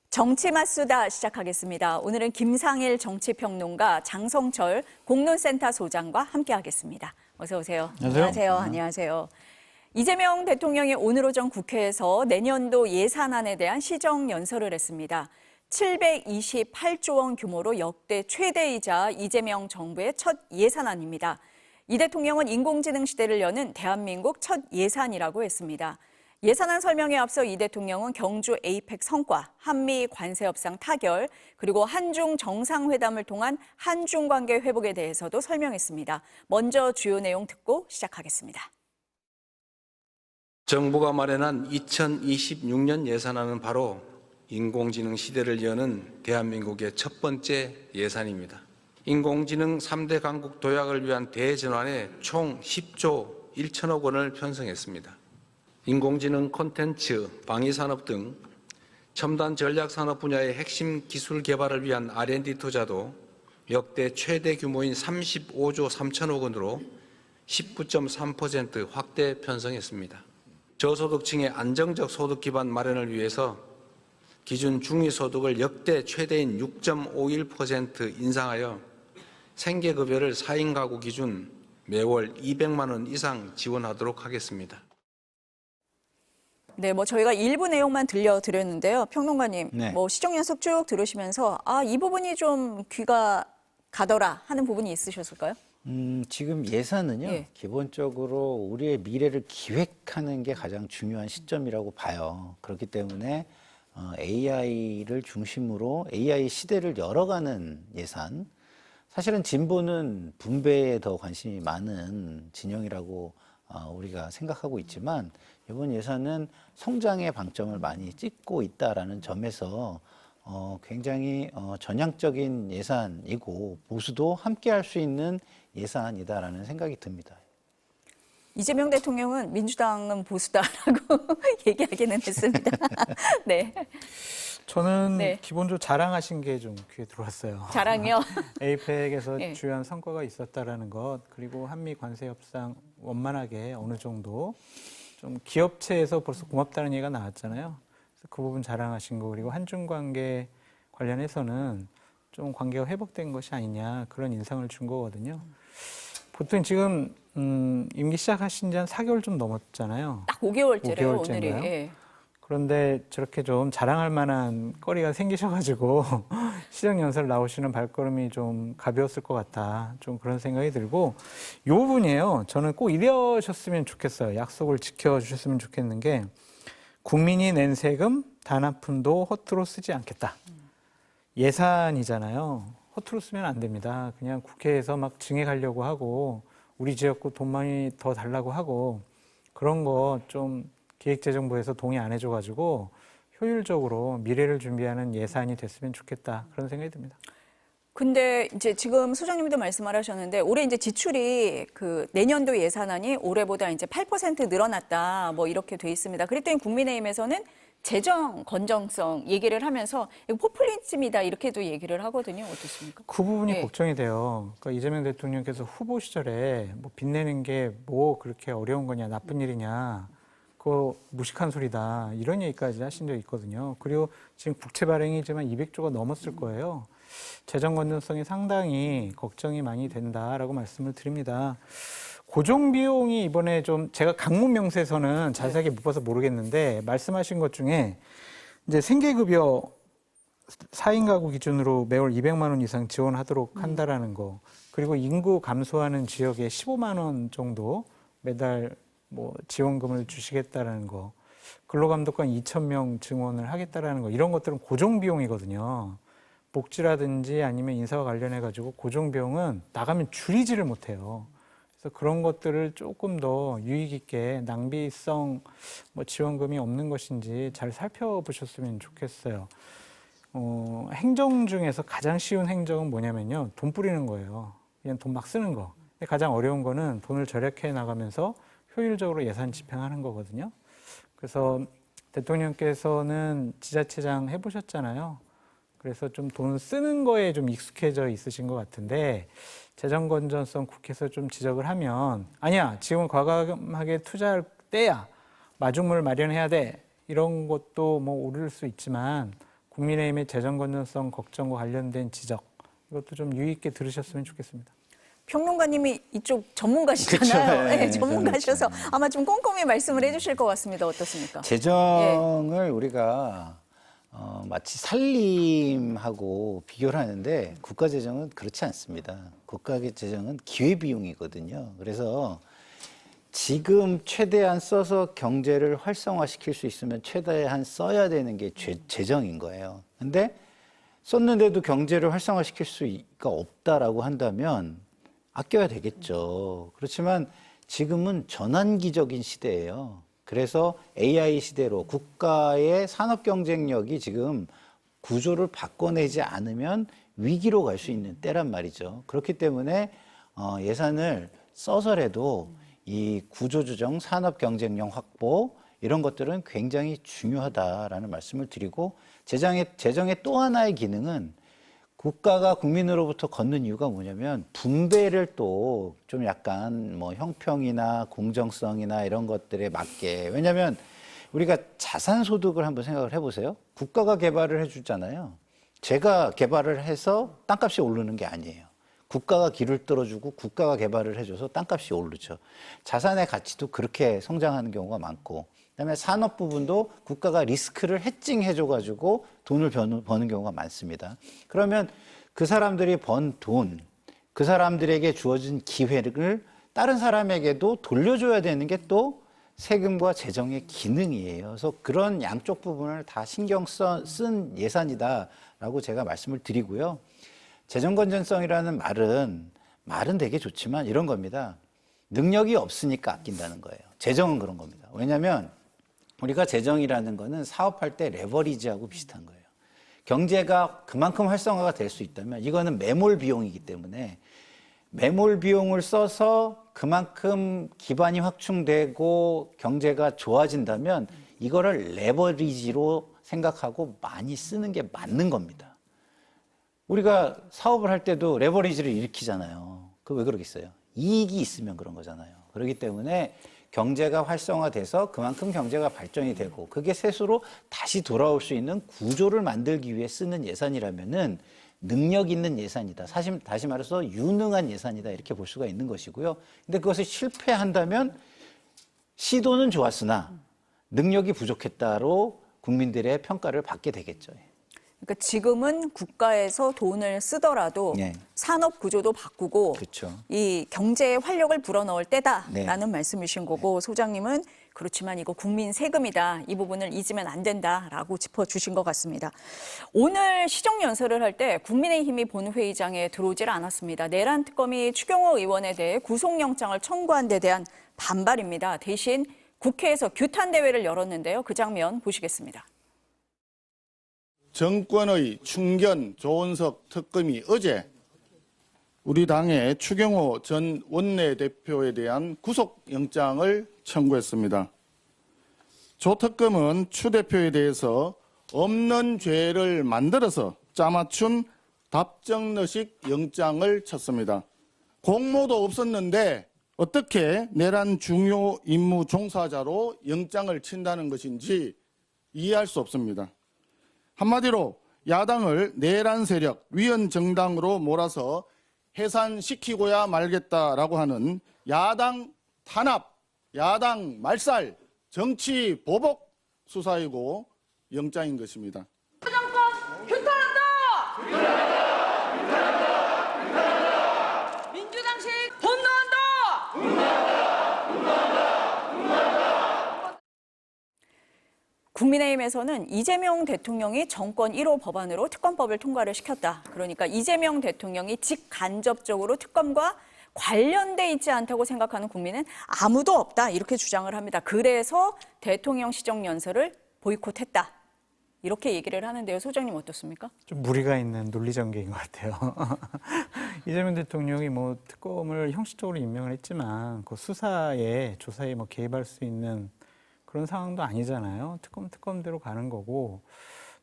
정치 맛수다 시작하겠습니다. 오늘은 김상일 정치평론가, 장성철 공론센터 소장과 함께하겠습니다. 어서 오세요. 안녕하세요. 안녕하세요. 이재명 대통령이 오늘 오전 국회에서 내년도 예산안에 대한 시정연설을 했습니다. 728조 원 규모로 역대 최대이자 이재명 정부의 첫 예산안입니다. 이 대통령은 인공지능 시대를 여는 대한민국 첫 예산이라고 했습니다. 예산안 설명에 앞서 이 대통령은 경주 에이펙 성과, 한미 관세 협상 타결, 그리고 한중 정상회담을 통한 한중 관계 회복에 대해서도 설명했습니다. 먼저 주요 내용 듣고 시작하겠습니다. 정부가 마련한 2026년 예산안은 바로 인공지능 시대를 여는 대한민국의 첫 번째 예산입니다. 인공지능 3대 강국 도약을 위한 대전환에 총 10조 1천억 원을 편성했습니다. 인공지능 콘텐츠, 방위산업 등 첨단 전략산업 분야의 핵심 기술 개발을 위한 R&D 투자도 역대 최대 규모인 35조 3천억 원으로 19.3% 확대 편성했습니다. 저소득층의 안정적 소득 기반 마련을 위해서 기준 중위소득을 역대 최대인 6.51% 인상하여 생계급여를 4인 가구 기준 매월 200만 원 이상 지원하도록 하겠습니다. 네, 저희가 일부 내용만 들려드렸는데요. 평론가님, 네. 시정연설 쭉 들으시면서 이 부분이 좀 귀가 가더라 하는 부분이 있으셨을까요? 지금 예산은요, 예. 기본적으로 우리의 미래를 기획하는 게 가장 중요한 시점이라고 봐요. 그렇기 때문에 AI를 중심으로 AI 시대를 열어가는 예산. 사실은 진보는 분배에 더 관심이 많은 진영이라고 우리가 생각하고 있지만 이번 예산은 성장의 방점을 많이 찍고 있다라는 점에서 굉장히 전향적인 예산이고 보수도 함께 할 수 있는 예산이다라는 생각이 듭니다. 이재명 대통령은 민주당은 보수다라고 얘기하기는 했습니다. 네. 저는 네. 기본적으로 자랑하신 게 좀 귀에 들어왔어요. 자랑이요. 에이펙에서 예. 주요한 성과가 있었다라는 것, 그리고 한미 관세 협상 원만하게 어느 정도 좀 기업체에서 벌써 고맙다는 얘기가 나왔잖아요. 그래서 그 부분 자랑하신 거, 그리고 한중 관계 관련해서는 좀 관계가 회복된 것이 아니냐 그런 인상을 준 거거든요. 보통 지금 임기 시작하신 지 한 4개월 좀 넘었잖아요. 딱 5개월째래요, 5개월째인가요? 오늘이. 예. 그런데 저렇게 좀 자랑할 만한 거리가 생기셔가지고 시정연설 나오시는 발걸음이 좀 가벼웠을 것 같다. 좀 그런 생각이 들고 이 부분이에요. 저는 꼭 이러셨으면 좋겠어요. 약속을 지켜주셨으면 좋겠는 게 국민이 낸 세금 단 한 푼도 허투루 쓰지 않겠다. 예산이잖아요. 허투루 쓰면 안 됩니다. 그냥 국회에서 막 증액하려고 하고 우리 지역구 돈 많이 더 달라고 하고 그런 거 좀 기획재정부에서 동의 안 해줘가지고 효율적으로 미래를 준비하는 예산이 됐으면 좋겠다 그런 생각이 듭니다. 근데 이제 지금 소장님도 말씀을 하셨는데 올해 이제 지출이 그 내년도 예산안이 올해보다 이제 8% 늘어났다 이렇게 돼 있습니다. 그랬더니 국민의힘에서는 재정 건전성 얘기를 하면서 이거 포퓰리즘이다 이렇게도 얘기를 하거든요. 어떻습니까? 그 부분이 네. 걱정이 돼요. 그러니까 이재명 대통령께서 후보 시절에 빚내는 게 그렇게 어려운 거냐, 나쁜 일이냐, 그거 무식한 소리다 이런 얘기까지 하신 적이 있거든요. 그리고 지금 국채 발행이 지금 200조가 넘었을 거예요. 재정 건전성이 상당히 걱정이 많이 된다라고 말씀을 드립니다. 고정 비용이 이번에 좀 제가 강문 명세서는 자세하게 못 봐서 모르겠는데 말씀하신 것 중에 이제 생계급여 4인 가구 기준으로 매월 200만 원 이상 지원하도록 한다라는 거, 그리고 인구 감소하는 지역에 15만 원 정도 매달 지원금을 주시겠다라는 거, 근로감독관 2,000명 증원을 하겠다라는 거, 이런 것들은 고정 비용이거든요. 복지라든지 아니면 인사와 관련해 가지고 고정 비용은 나가면 줄이지를 못해요. 그래서 그런 것들을 조금 더 유익 있게 낭비성 지원금이 없는 것인지 잘 살펴보셨으면 좋겠어요. 행정 중에서 가장 쉬운 행정은 뭐냐면요, 돈 뿌리는 거예요. 그냥 돈 막 쓰는 거. 근데 가장 어려운 거는 돈을 절약해 나가면서 효율적으로 예산 집행하는 거거든요. 그래서 대통령께서는 지자체장 해보셨잖아요. 그래서 좀 돈 쓰는 거에 좀 익숙해져 있으신 것 같은데 재정 건전성 국회에서 좀 지적을 하면 아니야, 지금 과감하게 투자할 때야, 마중물 마련해야 돼, 이런 것도 오를 수 있지만 국민의힘의 재정 건전성 걱정과 관련된 지적 이것도 좀 유의 있게 들으셨으면 좋겠습니다. 평론가님이 이쪽 전문가시잖아요. 그쵸. 네, 전문가셔서 아마 좀 꼼꼼히 말씀을 해주실 것 같습니다. 어떻습니까? 재정을 우리가 마치 살림하고 비교를 하는데 국가 재정은 그렇지 않습니다. 국가 재정은 기회비용이거든요. 그래서 지금 최대한 써서 경제를 활성화시킬 수 있으면 최대한 써야 되는 게 재정인 거예요. 근데 썼는데도 경제를 활성화시킬 수가 없다라고 한다면 아껴야 되겠죠. 그렇지만 지금은 전환기적인 시대예요. 그래서 AI 시대로 국가의 산업 경쟁력이 지금 구조를 바꿔내지 않으면 위기로 갈 수 있는 때란 말이죠. 그렇기 때문에 예산을 써서라도 이 구조조정, 산업 경쟁력 확보 이런 것들은 굉장히 중요하다라는 말씀을 드리고 재정의 또 하나의 기능은 국가가 국민으로부터 걷는 이유가 뭐냐면 분배를 또 좀 약간 뭐 형평이나 공정성이나 이런 것들에 맞게 왜냐하면 우리가 자산 소득을 한번 생각을 해보세요. 국가가 개발을 해주잖아요. 제가 개발을 해서 땅값이 오르는 게 아니에요. 국가가 길을 뚫어주고 국가가 개발을 해줘서 땅값이 오르죠. 자산의 가치도 그렇게 성장하는 경우가 많고 그다음에 산업 부분도 국가가 리스크를 해칭해줘가지고 돈을 버는 경우가 많습니다. 그러면 그 사람들이 번 돈, 그 사람들에게 주어진 기회를 다른 사람에게도 돌려줘야 되는 게 또 세금과 재정의 기능이에요. 그래서 그런 양쪽 부분을 다 신경 쓴 예산이다라고 제가 말씀을 드리고요. 재정 건전성이라는 말은 되게 좋지만 이런 겁니다. 능력이 없으니까 아낀다는 거예요. 재정은 그런 겁니다. 왜냐하면 우리가 재정이라는 거는 사업할 때 레버리지하고 비슷한 거예요. 경제가 그만큼 활성화가 될 수 있다면 이거는 매몰 비용이기 때문에 매몰 비용을 써서 그만큼 기반이 확충되고 경제가 좋아진다면 이거를 레버리지로 생각하고 많이 쓰는 게 맞는 겁니다. 우리가 사업을 할 때도 레버리지를 일으키잖아요. 그 왜 그러겠어요? 이익이 있으면 그런 거잖아요. 그렇기 때문에 경제가 활성화돼서 그만큼 경제가 발전이 되고 그게 세수로 다시 돌아올 수 있는 구조를 만들기 위해 쓰는 예산이라면은 능력 있는 예산이다. 사실 다시 말해서 유능한 예산이다. 이렇게 볼 수가 있는 것이고요. 근데 그것을 실패한다면 시도는 좋았으나 능력이 부족했다로 국민들의 평가를 받게 되겠죠. 그러니까 지금은 국가에서 돈을 쓰더라도 네. 산업 구조도 바꾸고 그렇죠. 이 경제에 활력을 불어넣을 때다라는 네. 말씀이신 거고 소장님은 그렇지만 이거 국민 세금이다. 이 부분을 잊으면 안 된다라고 짚어주신 것 같습니다. 오늘 시정연설을 할 때 국민의힘이 본회의장에 들어오질 않았습니다. 내란 특검이 추경호 의원에 대해 구속영장을 청구한 데 대한 반발입니다. 대신 국회에서 규탄 대회를 열었는데요. 그 장면 보시겠습니다. 정권의 충견 조은석 특검이 어제 우리 당의 추경호 전 원내대표에 대한 구속영장을 청구했습니다. 조 특검은 추 대표에 대해서 없는 죄를 만들어서 짜맞춘 답정너식 영장을 쳤습니다. 공모도 없었는데 어떻게 내란 중요 임무 종사자로 영장을 친다는 것인지 이해할 수 없습니다. 한마디로 야당을 내란 세력, 위헌 정당으로 몰아서 해산시키고야 말겠다라고 하는 야당 탄압, 야당 말살, 정치 보복 수사이고 영장인 것입니다. 정권 규탄한다! 규탄한다! 민주당식 분노한다! 국민의힘에서는 이재명 대통령이 정권 1호 법안으로 특검법을 통과를 시켰다. 그러니까 이재명 대통령이 직간접적으로 특검과 관련돼 있지 않다고 생각하는 국민은 아무도 없다. 이렇게 주장을 합니다. 그래서 대통령 시정연설을 보이콧했다. 이렇게 얘기를 하는데요. 소장님 어떻습니까? 좀 무리가 있는 논리 전개인 것 같아요. 이재명 대통령이 뭐 특검을 형식적으로 임명을 했지만 그 수사에 조사에 뭐 개입할 수 있는 그런 상황도 아니잖아요. 특검대로 가는 거고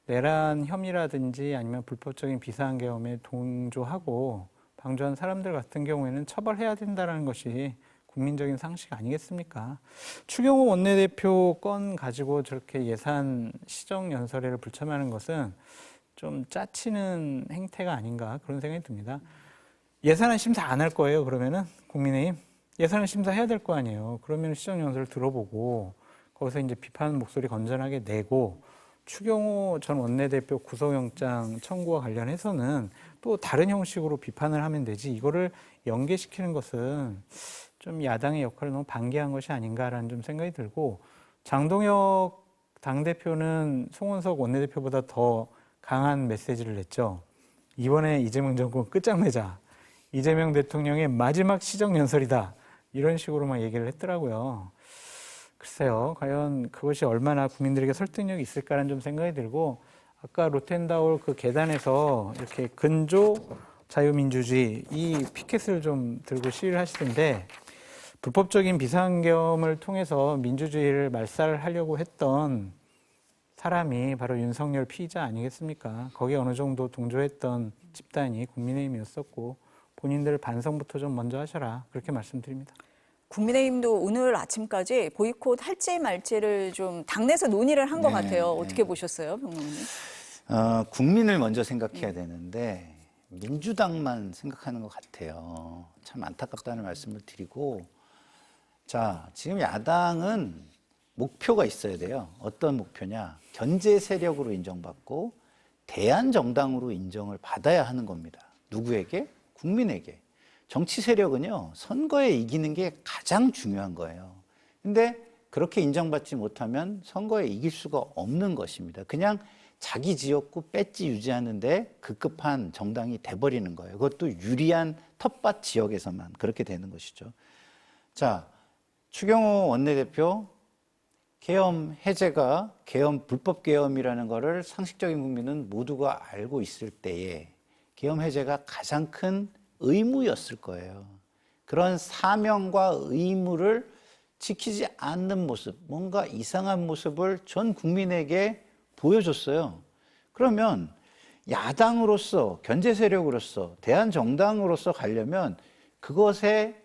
내란 혐의라든지 아니면 불법적인 비상계엄에 동조하고 방조한 사람들 같은 경우에는 처벌해야 된다는 것이 국민적인 상식 아니겠습니까? 추경호 원내대표 건 가지고 저렇게 예산 시정연설회를 불참하는 것은 좀 짜치는 행태가 아닌가 그런 생각이 듭니다. 예산안 심사 안 할 거예요, 그러면은 국민의힘? 예산안 심사해야 될 거 아니에요. 그러면 시정연설을 들어보고 거기서 이제 비판 목소리 건전하게 내고 추경호 전 원내대표 구속영장 청구와 관련해서는 또 다른 형식으로 비판을 하면 되지 이거를 연계시키는 것은 좀 야당의 역할을 너무 방기한 것이 아닌가라는 좀 생각이 들고 장동혁 당대표는 송원석 원내대표보다 더 강한 메시지를 냈죠. 이번에 이재명 정권 끝장내자. 이재명 대통령의 마지막 시정연설이다. 이런 식으로 막 얘기를 했더라고요. 글쎄요, 과연 그것이 얼마나 국민들에게 설득력이 있을까라는 좀 생각이 들고 아까 로텐다올 그 계단에서 이렇게 근조 자유민주주의 이 피켓을 좀 들고 시위를 하시던데 불법적인 비상겸을 통해서 민주주의를 말살하려고 했던 사람이 바로 윤석열 피의자 아니겠습니까? 거기에 어느 정도 동조했던 집단이 국민의힘이었었고 본인들 반성부터 좀 먼저 하셔라 그렇게 말씀드립니다. 국민의힘도 오늘 아침까지 보이콧 할지 말지를 좀 당내에서 논의를 한 것 같아요. 어떻게 보셨어요, 병무님? 국민을 먼저 생각해야 되는데 민주당만 생각하는 것 같아요. 참 안타깝다는 말씀을 드리고 자, 지금 야당은 목표가 있어야 돼요. 어떤 목표냐? 견제 세력으로 인정받고 대안정당으로 인정을 받아야 하는 겁니다. 누구에게? 국민에게. 정치 세력은요, 선거에 이기는 게 가장 중요한 거예요. 근데 그렇게 인정받지 못하면 선거에 이길 수가 없는 것입니다. 그냥 자기 지역구 배지 유지하는데 급급한 정당이 돼버리는 거예요. 그것도 유리한 텃밭 지역에서만 그렇게 되는 것이죠. 자, 추경호 원내대표 계엄 해제가 계엄 불법 계엄이라는 거를 상식적인 국민은 모두가 알고 있을 때에 계엄 해제가 가장 큰 의무였을 거예요. 그런 사명과 의무를 지키지 않는 모습, 뭔가 이상한 모습을 전 국민에게 보여줬어요. 그러면 야당으로서, 견제 세력으로서, 대한정당으로서 가려면 그것에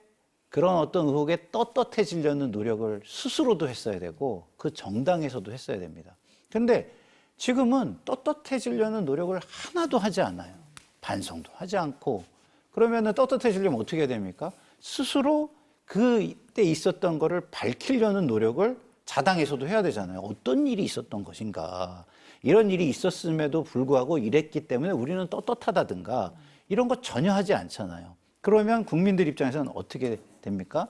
그런 어떤 의혹에 떳떳해지려는 노력을 스스로도 했어야 되고 그 정당에서도 했어야 됩니다. 그런데 지금은 떳떳해지려는 노력을 하나도 하지 않아요. 반성도 하지 않고 그러면은 떳떳해지려면 어떻게 해야 됩니까? 스스로 그때 있었던 거를 밝히려는 노력을 자당에서도 해야 되잖아요. 어떤 일이 있었던 것인가. 이런 일이 있었음에도 불구하고 이랬기 때문에 우리는 떳떳하다든가 이런 거 전혀 하지 않잖아요. 그러면 국민들 입장에서는 어떻게 됩니까?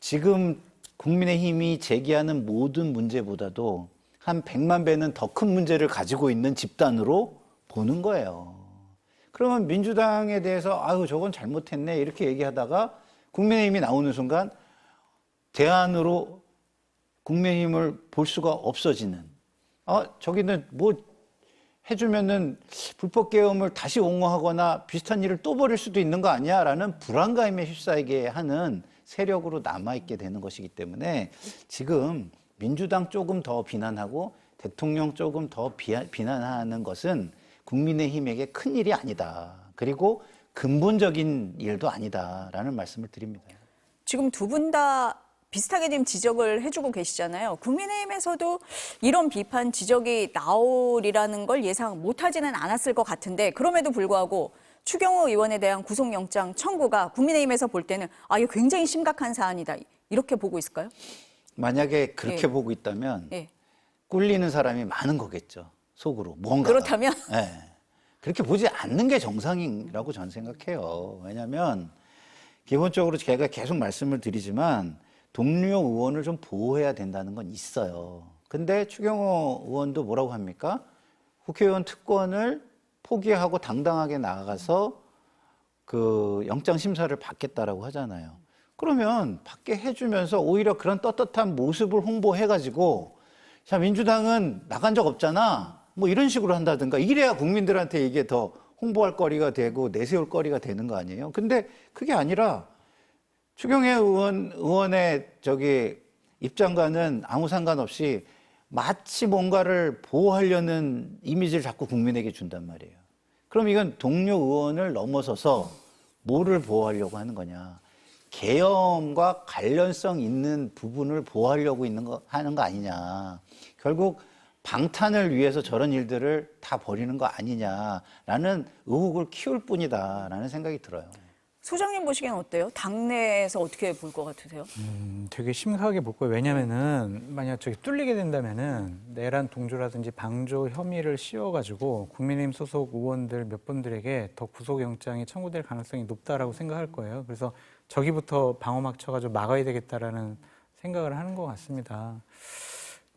지금 국민의힘이 제기하는 모든 문제보다도 한 100만 배는 더 큰 문제를 가지고 있는 집단으로 보는 거예요. 그러면 민주당에 대해서 아유 저건 잘못했네 이렇게 얘기하다가 국민의힘이 나오는 순간 대안으로 국민의힘을 볼 수가 없어지는 저기는 뭐 해주면은 불법 계엄을 다시 옹호하거나 비슷한 일을 또 벌일 수도 있는 거 아니야? 라는 불안감에 휩싸이게 하는 세력으로 남아있게 되는 것이기 때문에 지금 민주당 조금 더 비난하고 대통령 조금 더 비난하는 것은 국민의힘에게 큰 일이 아니다. 그리고 근본적인 일도 아니다라는 말씀을 드립니다. 지금 두 분 다 비슷하게 지금 지적을 해주고 계시잖아요. 국민의힘에서도 이런 비판 지적이 나오리라는 걸 예상 못하지는 않았을 것 같은데 그럼에도 불구하고 추경호 의원에 대한 구속영장 청구가 국민의힘에서 볼 때는 이거 굉장히 심각한 사안이다. 이렇게 보고 있을까요? 만약에 그렇게 보고 있다면 꿀리는 사람이 많은 거겠죠. 속으로. 뭔가. 그렇다면? 네. 그렇게 보지 않는 게 정상이라고 저는 생각해요. 왜냐하면 기본적으로 제가 계속 말씀을 드리지만 동료 의원을 좀 보호해야 된다는 건 있어요. 근데 추경호 의원도 뭐라고 합니까? 국회의원 특권을 포기하고 당당하게 나아가서 그 영장 심사를 받겠다라고 하잖아요. 그러면 받게 해주면서 오히려 그런 떳떳한 모습을 홍보해가지고 자 민주당은 나간 적 없잖아. 뭐 이런 식으로 한다든가 이래야 국민들한테 이게 더 홍보할 거리가 되고 내세울 거리가 되는 거 아니에요? 근데 그게 아니라 추경호 의원의 입장과는 아무 상관없이 마치 뭔가를 보호하려는 이미지를 자꾸 국민에게 준단 말이에요. 그럼 이건 동료 의원을 넘어서서 뭐를 보호하려고 하는 거냐. 계엄과 관련성 있는 부분을 보호하려고 하는 거 아니냐. 결국 방탄을 위해서 저런 일들을 다 벌이는 거 아니냐라는 의혹을 키울 뿐이다라는 생각이 들어요. 소장님 보시기엔 어때요? 당내에서 어떻게 볼 것 같으세요? 되게 심각하게 볼 거예요. 왜냐면은 만약 저기 뚫리게 된다면은 내란 동조라든지 방조 혐의를 씌워가지고 국민의힘 소속 의원들 몇 분들에게 더 구속영장이 청구될 가능성이 높다라고 생각할 거예요. 그래서 저기부터 방어막 쳐가지고 막아야 되겠다라는 생각을 하는 것 같습니다.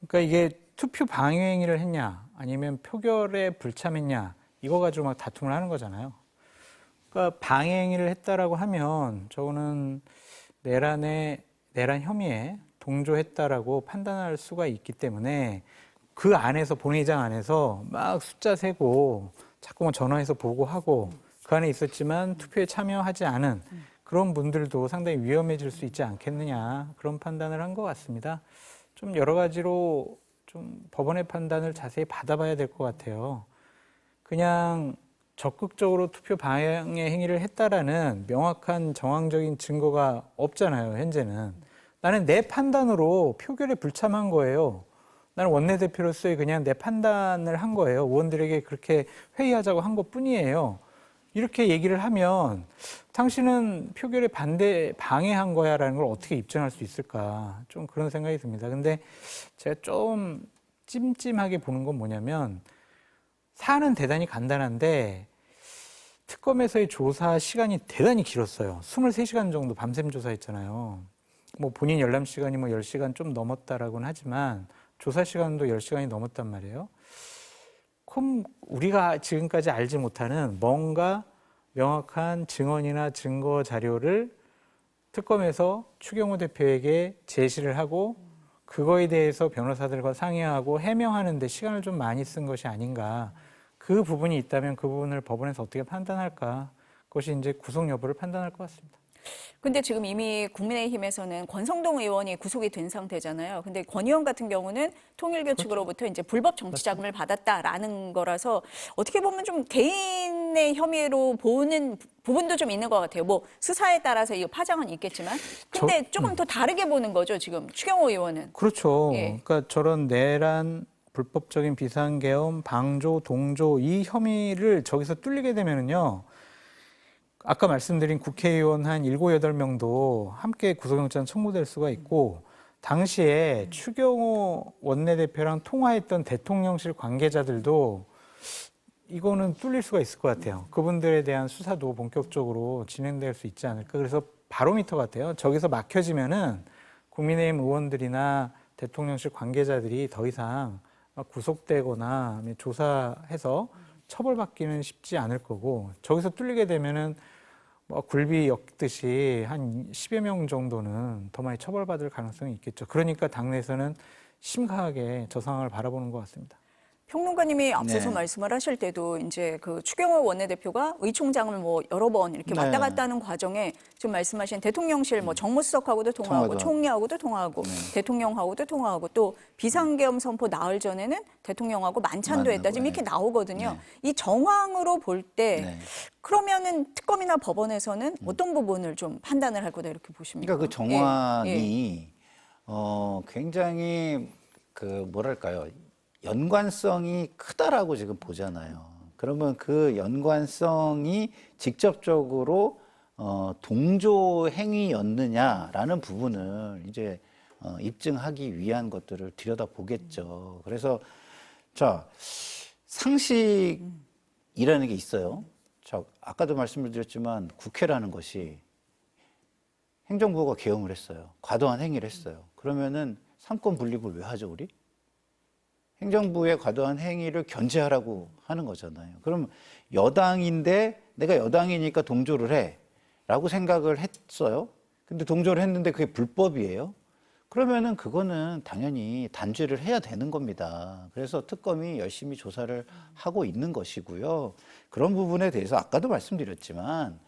그러니까 이게 투표 방해행위를 했냐 아니면 표결에 불참했냐 이거 가지고 막 다툼을 하는 거잖아요. 그러니까 방해행위를 했다라고 하면 저거는 내란 혐의에 동조했다라고 판단할 수가 있기 때문에 그 안에서 본회의장 안에서 막 숫자 세고 자꾸 전화해서 보고하고 그 안에 있었지만 투표에 참여하지 않은 그런 분들도 상당히 위험해질 수 있지 않겠느냐 그런 판단을 한 것 같습니다. 좀 여러 가지로 좀 법원의 판단을 자세히 받아봐야 될 것 같아요. 그냥 적극적으로 투표 방해 행위를 했다라는 명확한 정황적인 증거가 없잖아요, 현재는. 나는 내 판단으로 표결에 불참한 거예요. 나는 원내대표로서의 그냥 내 판단을 한 거예요. 의원들에게 그렇게 회의하자고 한 것뿐이에요. 이렇게 얘기를 하면 당신은 표결에 방해한 거야라는 걸 어떻게 입증할 수 있을까? 좀 그런 생각이 듭니다. 근데 제가 좀 찜찜하게 보는 건 뭐냐면 사안은 대단히 간단한데 특검에서의 조사 시간이 대단히 길었어요. 23시간 정도 밤샘 조사했잖아요. 뭐 본인 열람 시간이 뭐 10시간 좀 넘었다라고는 하지만 조사 시간도 10시간이 넘었단 말이에요. 그럼 우리가 지금까지 알지 못하는 뭔가 명확한 증언이나 증거 자료를 특검에서 추경호 대표에게 제시를 하고 그거에 대해서 변호사들과 상의하고 해명하는 데 시간을 좀 많이 쓴 것이 아닌가. 그 부분이 있다면 그 부분을 법원에서 어떻게 판단할까. 그것이 이제 구속 여부를 판단할 것 같습니다. 근데 지금 이미 국민의힘에서는 권성동 의원이 구속이 된 상태잖아요. 근데 권 의원 같은 경우는 통일교 측으로부터 이제 불법 정치 자금을 받았다라는 거라서 어떻게 보면 좀 개인의 혐의로 보는 부분도 좀 있는 것 같아요. 뭐 수사에 따라서 이 파장은 있겠지만, 근데 조금 더 다르게 보는 거죠. 지금 추경호 의원은. 그렇죠. 예. 그러니까 저런 내란, 불법적인 비상계엄, 방조, 동조 이 혐의를 저기서 뚫리게 되면은요. 아까 말씀드린 국회의원 한 7, 8명도 함께 구속영장 청구될 수가 있고 당시에 추경호 원내대표랑 통화했던 대통령실 관계자들도 이거는 뚫릴 수가 있을 것 같아요. 그분들에 대한 수사도 본격적으로 진행될 수 있지 않을까. 그래서 바로미터 같아요. 저기서 막혀지면은 국민의힘 의원들이나 대통령실 관계자들이 더 이상 구속되거나 조사해서 처벌받기는 쉽지 않을 거고 저기서 뚫리게 되면은 뭐 굴비 엮듯이 한 10여 명 정도는 더 많이 처벌받을 가능성이 있겠죠. 그러니까 당내에서는 심각하게 저 상황을 바라보는 것 같습니다. 평론가님이 앞서서 네. 말씀을 하실 때도 이제 그 추경호 원내대표가 의총장을 뭐 여러 번 이렇게 네. 왔다 갔다 하는 과정에 지금 말씀하신 대통령실 뭐 정무수석하고도 통화하고 통화도 총리하고도 통화하고 대통령하고도 통화하고 또 비상계엄 선포 나흘 전에는 대통령하고 만찬도 했다 지금 만나고, 이렇게 네. 나오거든요. 이 정황으로 볼 때 네. 그러면은 특검이나 법원에서는 어떤 부분을 좀 판단을 할 거다 이렇게 보십니까? 그러니까 그 예, 정황이 예. 굉장히 그 뭐랄까요 연관성이 크다라고 지금 보잖아요. 그러면 그 연관성이 직접적으로 동조 행위였느냐라는 부분을 이제 입증하기 위한 것들을 들여다 보겠죠. 그래서 자 상식이라는 게 있어요. 자 아까도 말씀을 드렸지만 국회라는 것이 행정부가 계엄을 했어요. 과도한 행위를 했어요. 그러면은 삼권 분립을 왜 하죠, 우리? 행정부의 과도한 행위를 견제하라고 하는 거잖아요. 그럼 여당인데 내가 여당이니까 동조를 해. 라고 생각을 했어요. 근데 동조를 했는데 그게 불법이에요. 그러면은 그거는 당연히 단죄를 해야 되는 겁니다. 그래서 특검이 열심히 조사를 하고 있는 것이고요. 그런 부분에 대해서 아까도 말씀드렸지만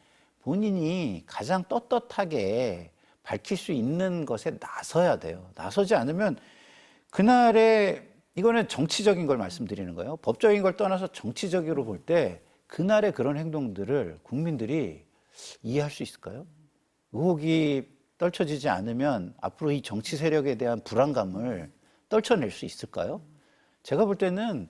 본인이 가장 떳떳하게 밝힐 수 있는 것에 나서야 돼요. 나서지 않으면 그날에 이거는 정치적인 걸 말씀드리는 거예요. 법적인 걸 떠나서 정치적으로 볼 때 그날의 그런 행동들을 국민들이 이해할 수 있을까요? 의혹이 떨쳐지지 않으면 앞으로 이 정치 세력에 대한 불안감을 떨쳐낼 수 있을까요? 제가 볼 때는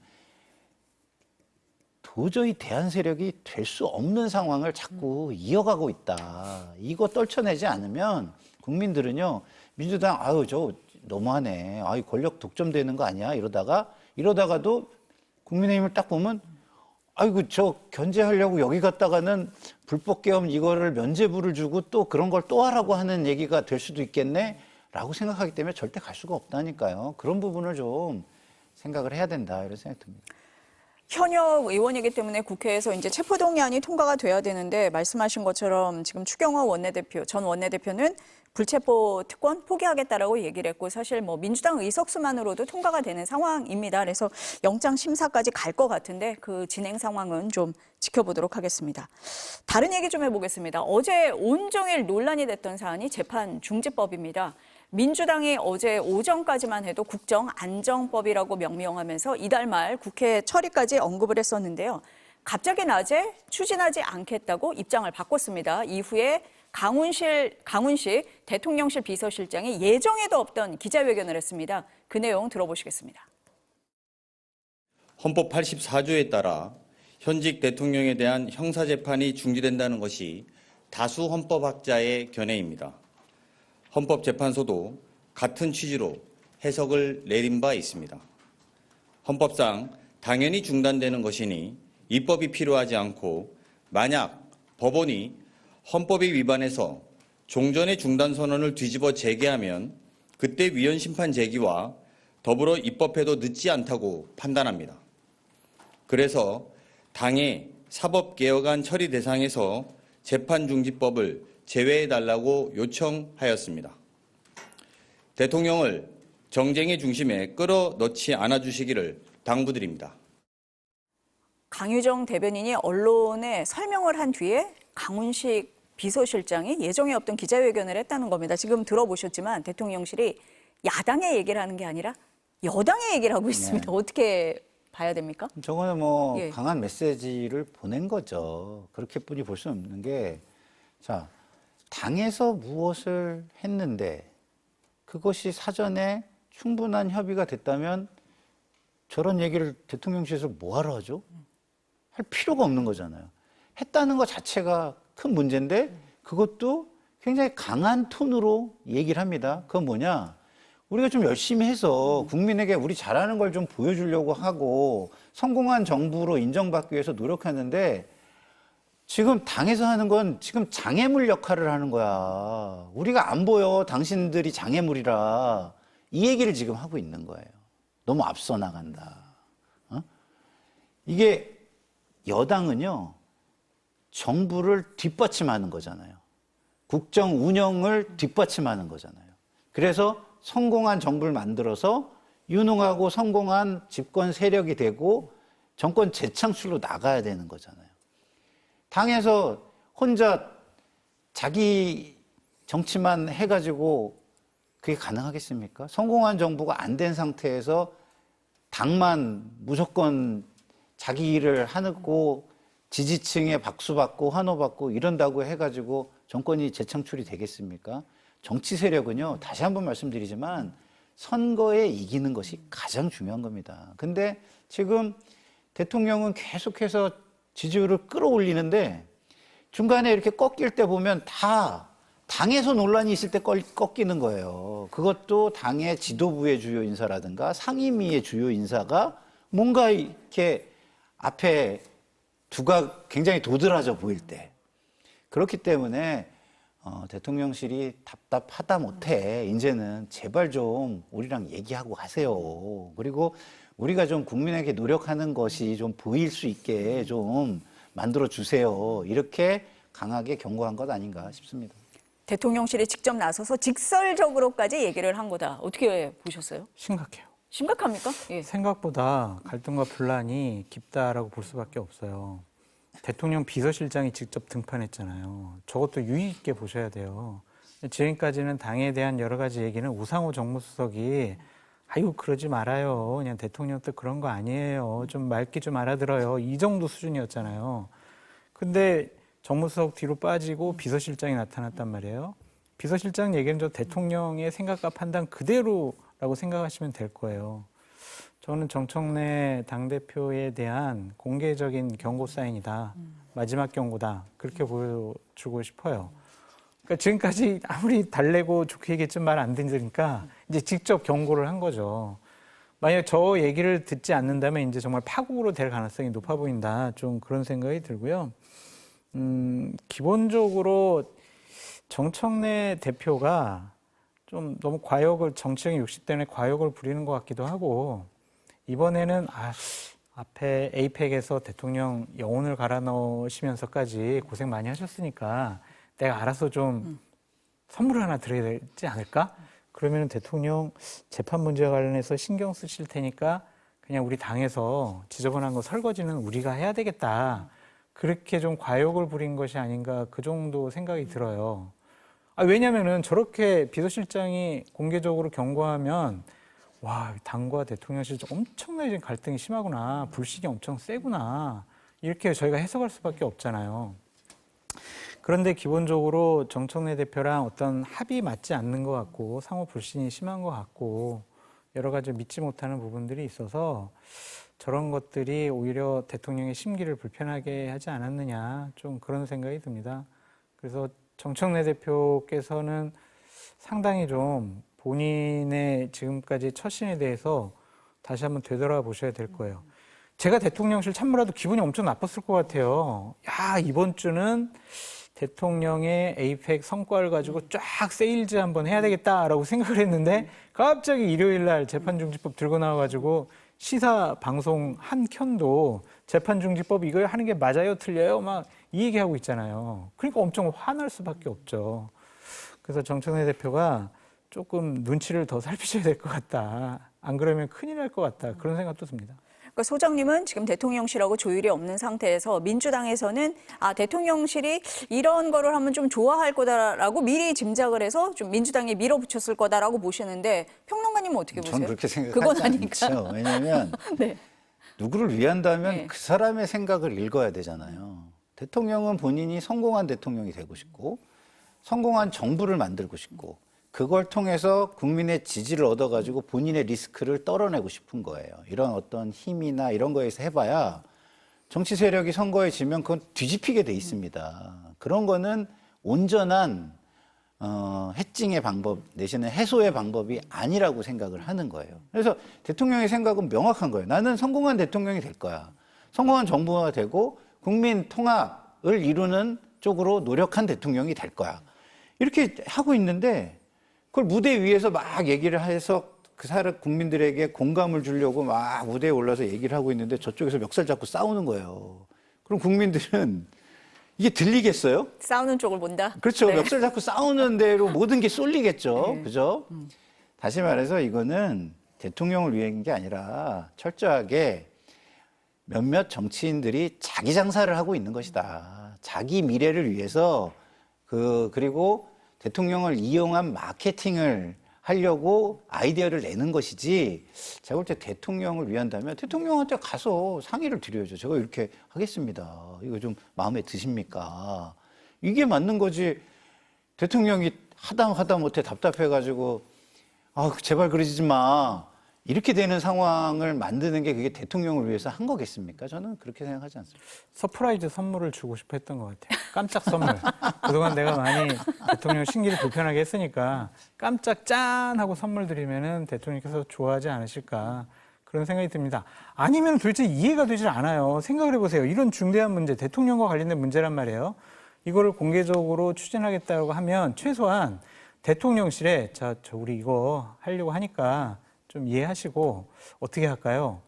도저히 대안 세력이 될 수 없는 상황을 자꾸 이어가고 있다. 이거 떨쳐내지 않으면 국민들은요, 민주당, 아유, 저 너무하네. 아유, 권력 독점되는 거 아니야? 이러다가도 국민의힘을 딱 보면, 아이고, 저 견제하려고 여기 갔다가는 불법 계엄 이거를 면죄부를 주고 또 그런 걸 또 하라고 하는 얘기가 될 수도 있겠네? 라고 생각하기 때문에 절대 갈 수가 없다니까요. 그런 부분을 좀 생각을 해야 된다. 이런 생각이 듭니다. 현역 의원이기 때문에 국회에서 이제 체포동의안이 통과가 돼야 되는데 말씀하신 것처럼 지금 추경호 원내대표, 전 원내대표는 불체포 특권 포기하겠다라고 얘기를 했고 사실 뭐 민주당 의석수만으로도 통과가 되는 상황입니다. 그래서 영장 심사까지 갈 것 같은데 그 진행 상황은 좀 지켜보도록 하겠습니다. 다른 얘기 좀 해보겠습니다. 어제 온종일 논란이 됐던 사안이 재판중지법입니다. 민주당이 어제 오전까지만 해도 국정안정법이라고 명명하면서 이달 말 국회 처리까지 언급을 했었는데요. 갑자기 낮에 추진하지 않겠다고 입장을 바꿨습니다. 이후에 강훈식 대통령실 비서실장이 예정에도 없던 기자회견을 했습니다. 그 내용 들어보시겠습니다. 헌법 84조에 따라 현직 대통령에 대한 형사재판이 중지된다는 것이 다수 헌법학자의 견해입니다. 헌법재판소도 같은 취지로 해석을 내린 바 있습니다. 헌법상 당연히 중단되는 것이니 입법이 필요하지 않고 만약 법원이 헌법이 위반해서 종전의 중단 선언을 뒤집어 재개하면 그때 위헌 심판 제기와 더불어 입법해도 늦지 않다고 판단합니다. 그래서 당의 사법개혁안 처리 대상에서 재판중지법을 제외해달라고 요청하였습니다. 대통령을 정쟁의 중심에 끌어넣지 않아주시기를 당부드립니다. 강유정 대변인이 언론에 설명을 한 뒤에 강훈식 비서실장이 예정에 없던 기자회견을 했다는 겁니다. 지금 들어보셨지만 대통령실이 야당의 얘기를 하는 게 아니라 여당의 얘기를 하고 있습니다. 네. 어떻게 봐야 됩니까? 저거는 뭐 예. 강한 메시지를 보낸 거죠. 그렇게뿐이 볼 수 없는 게, 자, 당에서 무엇을 했는데 그것이 사전에 충분한 협의가 됐다면 저런 얘기를 대통령실에서 뭐하러 하죠? 할 필요가 없는 거잖아요. 했다는 것 자체가 큰 문제인데 그것도 굉장히 강한 톤으로 얘기를 합니다. 그건 뭐냐? 우리가 좀 열심히 해서 국민에게 우리 잘하는 걸 좀 보여주려고 하고 성공한 정부로 인정받기 위해서 노력하는데 지금 당에서 하는 건 지금 장애물 역할을 하는 거야. 우리가 안 보여. 당신들이 장애물이라. 이 얘기를 지금 하고 있는 거예요. 너무 앞서 나간다. 이게 여당은요, 정부를 뒷받침하는 거잖아요. 국정 운영을 뒷받침하는 거잖아요. 그래서 성공한 정부를 만들어서 유능하고 성공한 집권 세력이 되고 정권 재창출로 나가야 되는 거잖아요. 당에서 혼자 자기 정치만 해가지고 그게 가능하겠습니까? 성공한 정부가 안 된 상태에서 당만 무조건 자기 일을 하고 지지층에 박수받고 환호받고 이런다고 해가지고 정권이 재창출이 되겠습니까? 정치 세력은요, 다시 한번 말씀드리지만 선거에 이기는 것이 가장 중요한 겁니다. 근데 지금 대통령은 계속해서 지지율을 끌어올리는데 중간에 이렇게 꺾일 때 보면 다 당에서 논란이 있을 때 꺾이는 거예요. 그것도 당의 지도부의 주요 인사라든가 상임위의 주요 인사가 뭔가 이렇게 앞에 두가 굉장히 도드라져 보일 때. 그렇기 때문에 대통령실이 답답하다 못해 이제는 제발 좀 우리랑 얘기하고 하세요. 그리고 우리가 좀 국민에게 노력하는 것이 좀 보일 수 있게 좀 만들어 주세요. 이렇게 강하게 경고한 것 아닌가 싶습니다. 대통령실이 직접 나서서 직설적으로까지 얘기를 한 거다. 어떻게 보셨어요? 심각해요. 심각합니까? 예. 생각보다 갈등과 분란이 깊다라고 볼 수밖에 없어요. 대통령 비서실장이 직접 등판했잖아요. 저것도 유의 있게 보셔야 돼요. 지금까지는 당에 대한 여러 가지 얘기는 우상호 정무수석이 아유 그러지 말아요. 그냥 대통령 때 그런 거 아니에요. 좀 맑게 좀 알아들어요. 이 정도 수준이었잖아요. 근데 정무수석 뒤로 빠지고 비서실장이 나타났단 말이에요. 비서실장 얘기는 저 대통령의 생각과 판단 그대로라고 생각하시면 될 거예요. 저는 정청래 당대표에 대한 공개적인 경고 사인이다. 마지막 경고다. 그렇게 보여주고 싶어요. 그러니까 지금까지 아무리 달래고 좋게 얘기했지만 말 안 들으니까 이제 직접 경고를 한 거죠. 만약 저 얘기를 듣지 않는다면 이제 정말 파국으로 될 가능성이 높아 보인다. 좀 그런 생각이 들고요. 기본적으로 정청래 대표가 좀 너무 정치적인 욕심 때문에 과욕을 부리는 것 같기도 하고, 이번에는 앞에 에이펙에서 대통령 영혼을 갈아 넣으시면서까지 고생 많이 하셨으니까 내가 알아서 좀 선물을 하나 드려야 되지 않을까? 그러면 대통령 재판 문제와 관련해서 신경 쓰실 테니까 그냥 우리 당에서 지저분한 거 설거지는 우리가 해야 되겠다. 그렇게 좀 과욕을 부린 것이 아닌가, 그 정도 생각이 들어요. 왜냐면은 저렇게 비서실장이 공개적으로 경고하면 와, 당과 대통령실 엄청나게 지금 갈등이 심하구나, 불신이 엄청 세구나, 이렇게 저희가 해석할 수밖에 없잖아요. 그런데 기본적으로 정청래 대표랑 어떤 합이 맞지 않는 것 같고 상호 불신이 심한 것 같고 여러 가지 믿지 못하는 부분들이 있어서 저런 것들이 오히려 대통령의 심기를 불편하게 하지 않았느냐, 좀 그런 생각이 듭니다. 그래서 정청래 대표께서는 상당히 좀 본인의 지금까지 처신에 대해서 다시 한번 되돌아보셔야 될 거예요. 제가 대통령실 참모라도 기분이 엄청 나빴을 것 같아요. 야, 이번 주는 대통령의 에이펙 성과를 가지고 쫙 세일즈 한번 해야 되겠다라고 생각을 했는데 갑자기 일요일 날 재판중지법 들고 나와가지고 시사 방송 한 켠도 재판중지법 이거 하는 게 맞아요, 틀려요? 막 이 얘기하고 있잖아요. 그러니까 엄청 화날 수밖에 없죠. 그래서 정청래 대표가 조금 눈치를 더 살피셔야 될 것 같다. 안 그러면 큰일 날 것 같다. 그런 생각도 듭니다. 그러니까 소장님은 지금 대통령실하고 조율이 없는 상태에서 민주당에서는 대통령실이 이런 거를 하면 좀 좋아할 거다라고 미리 짐작을 해서 좀 민주당에 밀어붙였을 거다라고 보시는데 평론가님은 어떻게 보세요? 저는 그렇게 그건 생각하지 아니까. 않죠. 왜냐하면 네. 누구를 위한다면 네. 그 사람의 생각을 읽어야 되잖아요. 대통령은 본인이 성공한 대통령이 되고 싶고 성공한 정부를 만들고 싶고 그걸 통해서 국민의 지지를 얻어가지고 본인의 리스크를 떨어내고 싶은 거예요. 이런 어떤 힘이나 이런 거에서 해봐야 정치 세력이 선거에 지면 그건 뒤집히게 돼 있습니다. 그런 거는 온전한 해칭의 방법 내지는 해소의 방법이 아니라고 생각을 하는 거예요. 그래서 대통령의 생각은 명확한 거예요. 나는 성공한 대통령이 될 거야. 성공한 정부가 되고 국민 통합을 이루는 쪽으로 노력한 대통령이 될 거야. 이렇게 하고 있는데 그걸 무대 위에서 막 얘기를 해서 그 사람 국민들에게 공감을 주려고 막 무대에 올라서 얘기를 하고 있는데 저쪽에서 멱살 잡고 싸우는 거예요. 그럼 국민들은 이게 들리겠어요? 싸우는 쪽을 본다? 그렇죠. 네. 멱살 잡고 싸우는 대로 모든 게 쏠리겠죠. 그죠? 다시 말해서 이거는 대통령을 위한 게 아니라 철저하게 몇몇 정치인들이 자기 장사를 하고 있는 것이다. 자기 미래를 위해서 그리고 대통령을 이용한 마케팅을 하려고 아이디어를 내는 것이지 제가 볼 때 대통령을 위한다면 대통령한테 가서 상의를 드려야죠. 제가 이렇게 하겠습니다. 이거 좀 마음에 드십니까? 이게 맞는 거지. 대통령이 하다 못해 답답해가지고 제발 그러지 마. 이렇게 되는 상황을 만드는 게 그게 대통령을 위해서 한 거겠습니까? 저는 그렇게 생각하지 않습니다. 서프라이즈 선물을 주고 싶어 했던 것 같아요. 깜짝 선물. 그동안 내가 많이 대통령 심기를 불편하게 했으니까 깜짝 짠 하고 선물 드리면은 대통령께서 좋아하지 않으실까, 그런 생각이 듭니다. 아니면 도대체 이해가 되질 않아요. 생각을 해보세요. 이런 중대한 문제, 대통령과 관련된 문제란 말이에요. 이거를 공개적으로 추진하겠다고 하면 최소한 대통령실에 저 우리 이거 하려고 하니까 좀 이해하시고 어떻게 할까요?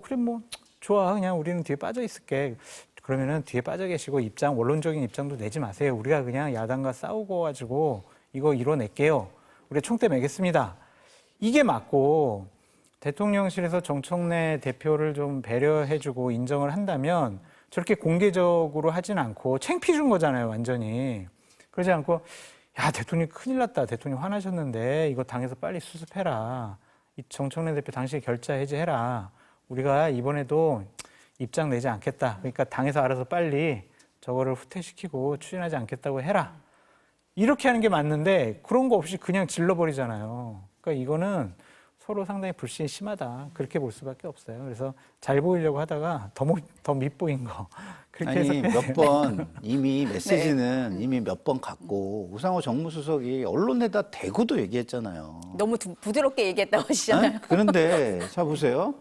그래 뭐 좋아, 그냥 우리는 뒤에 빠져 있을게. 그러면은 뒤에 빠져 계시고 원론적인 입장도 내지 마세요. 우리가 그냥 야당과 싸우고 가지고 이거 이뤄낼게요. 우리 총대 매겠습니다. 이게 맞고, 대통령실에서 정청래 대표를 좀 배려해주고 인정을 한다면 저렇게 공개적으로 하진 않고 창피 준 거잖아요, 완전히. 그러지 않고 야, 대통령 큰일 났다. 대통령 화나셨는데 이거 당에서 빨리 수습해라. 이 정청래 대표 당시 결자 해제해라. 우리가 이번에도 입장 내지 않겠다. 그러니까 당에서 알아서 빨리 저거를 후퇴시키고 추진하지 않겠다고 해라. 이렇게 하는 게 맞는데 그런 거 없이 그냥 질러버리잖아요. 그러니까 이거는 서로 상당히 불신이 심하다. 그렇게 볼 수밖에 없어요. 그래서 잘 보이려고 하다가 더 밉보인 거. 그렇게 아니 해서 몇 번 이미 메시지는 이미 몇 번 갔고 우상호 정무수석이 언론에다 대고도 얘기했잖아요. 너무 부드럽게 얘기했다고 하시잖아요. 그런데 자 보세요.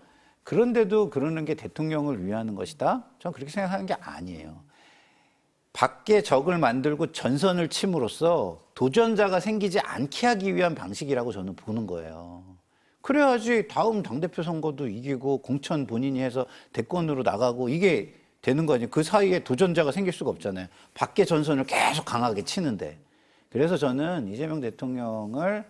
그런데도 그러는 게 대통령을 위하는 것이다? 저는 그렇게 생각하는 게 아니에요. 밖에 적을 만들고 전선을 침으로써 도전자가 생기지 않게 하기 위한 방식이라고 저는 보는 거예요. 그래야지 다음 당대표 선거도 이기고 공천 본인이 해서 대권으로 나가고 이게 되는 거 아니에요. 그 사이에 도전자가 생길 수가 없잖아요. 밖에 전선을 계속 강하게 치는데. 그래서 저는 이재명 대통령을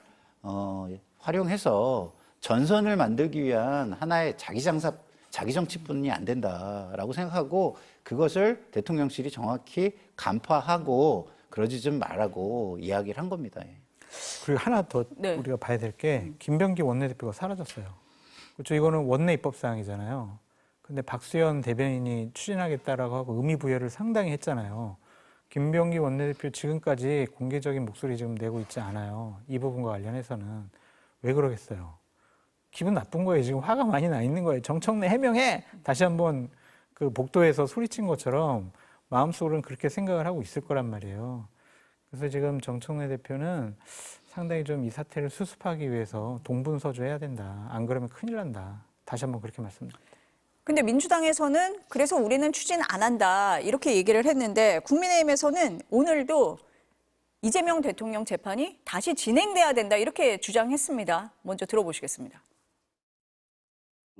활용해서 전선을 만들기 위한 하나의 자기 정치뿐이 안 된다라고 생각하고 그것을 대통령실이 정확히 간파하고 그러지 좀 말라고 이야기를 한 겁니다. 그리고 하나 더 네. 우리가 봐야 될 게 김병기 원내대표가 사라졌어요. 그렇죠. 이거는 원내 입법 사항이잖아요. 근데 박수현 대변인이 추진하겠다라고 하고 의미 부여를 상당히 했잖아요. 김병기 원내대표 지금까지 공개적인 목소리 지금 내고 있지 않아요. 이 부분과 관련해서는. 왜 그러겠어요? 기분 나쁜 거예요. 지금 화가 많이 나 있는 거예요. 정청래 해명해! 다시 한번 그 복도에서 소리친 것처럼 마음속으로는 그렇게 생각을 하고 있을 거란 말이에요. 그래서 지금 정청래 대표는 상당히 좀 이 사태를 수습하기 위해서 동분서주해야 된다. 안 그러면 큰일 난다. 다시 한번 그렇게 말씀드립니다. 근데 민주당에서는 그래서 우리는 추진 안 한다 이렇게 얘기를 했는데 국민의힘에서는 오늘도 이재명 대통령 재판이 다시 진행돼야 된다 이렇게 주장했습니다. 먼저 들어보시겠습니다.